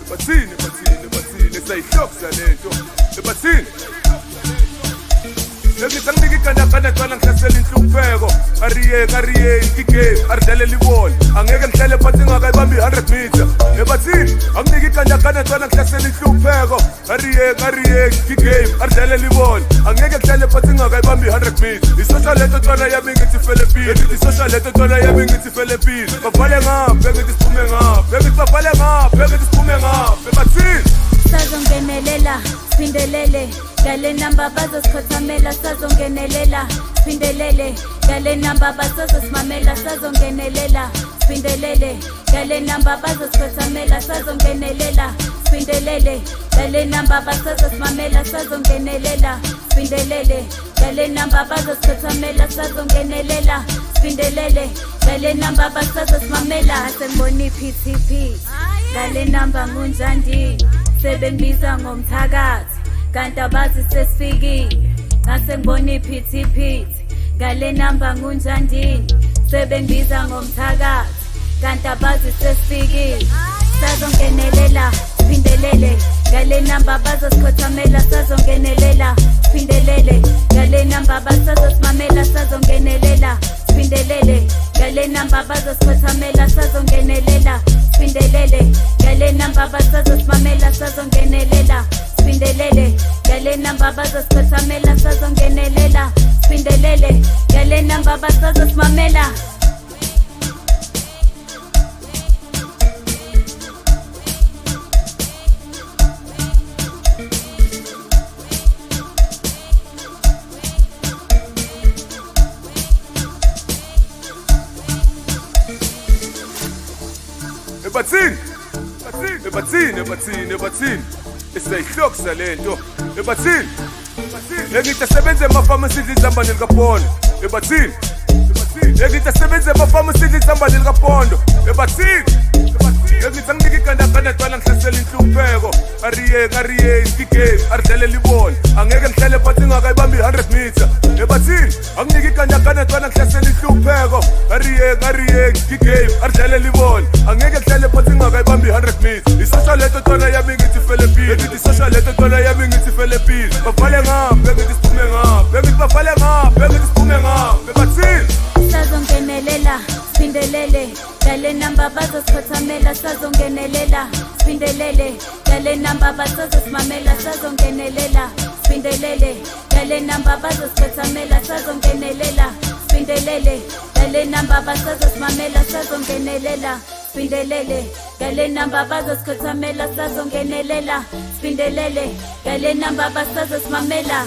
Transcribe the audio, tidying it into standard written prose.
ebathini sayihlobo salento ebathini Ngithi angike ikandakanda gcwala ngihlasela inhlupheko Ariye igame aridlalela ibona angeke ngihlale phansi ngakayibambi 100 meter ebathini angike ikandakanda gcwala ngihlasela inhlupheko Ariye igame aridlalela ibona angeke ngihlale phansi ngakayibambi 100 meter isosha lento ntwana yami ngithi fele pili isosha lento ntwana yami ngithi fele pili bavale ngaphi ngithi siphume ngaphi ngithi bavale ngaphi ngithi siphume ngaphi ebathini Sazongenelela, spindelele Gale namba bazosikothamela Sazongenelela, spindelele Gale namba bazosimamela Sazongenelela, spindelele Gale namba bazosikothamela Sazongenelela, spindelele Gale namba bazosimamela Sazongenelela, spindelele Gale namba bazosikothamela Sazongenelela, spindelele Gale namba bazosimamela Asemboni PTP Gale namba ngunjandi Sebengibiza ngomthakathi kanti abazi sesifikile ngase ngibona iphithiphithi ngale namba ngunjandini sebengibiza ngomthakathi kanti abazi sesifikile sazongenelela spindelele ngale namba bazosikothamela sazongenelela spindelele ngale namba bazosimamela sazongenelela spindelele ngale namba bazosikothamela sazongenelela spindelele ngale namba bazosimamela sazongenelela spindelele ngale namba bazosikothamela sazongenelela spindelele ngale namba bazosimamela ebathini isayihlobo salento ebathini ngithi asebenze emafama sidla izambane likapondo ebathini ngithi asebenze emafama sidla izambane likapondo ebathini ngithi angike ikandakanda gcwala ngihlasela inhlupheko ariye igame aridlalela ibona angeke ngihlale phansi ngakayibambi 100 meter ebathini angike ikandakanda gcwala ngihlasela inhlupheko ariye igame aridlalela ibona angeke ngihlale phansi ngakayibambi 100 meter isosha lento ntwana yami ngithi fele pili ngithi isosha lento ntwana yami ngithi fele pili bavale ngaphi ngithi siphume ngaphi ngithi bavale ngaphi ngithi siphume ngaphi ebathini sazongenelela spindelele ngale namba bazosikothamela sazongenelela spindelele ngale namba bazosimamela sazongenelela spindelele ngale namba bazosikothamela sazongenelela spindelele ngale namba bazosimamela sazongenelela spindelele ngale namba bazosikothamela sazongenelela spindelele ngale namba bazosimamela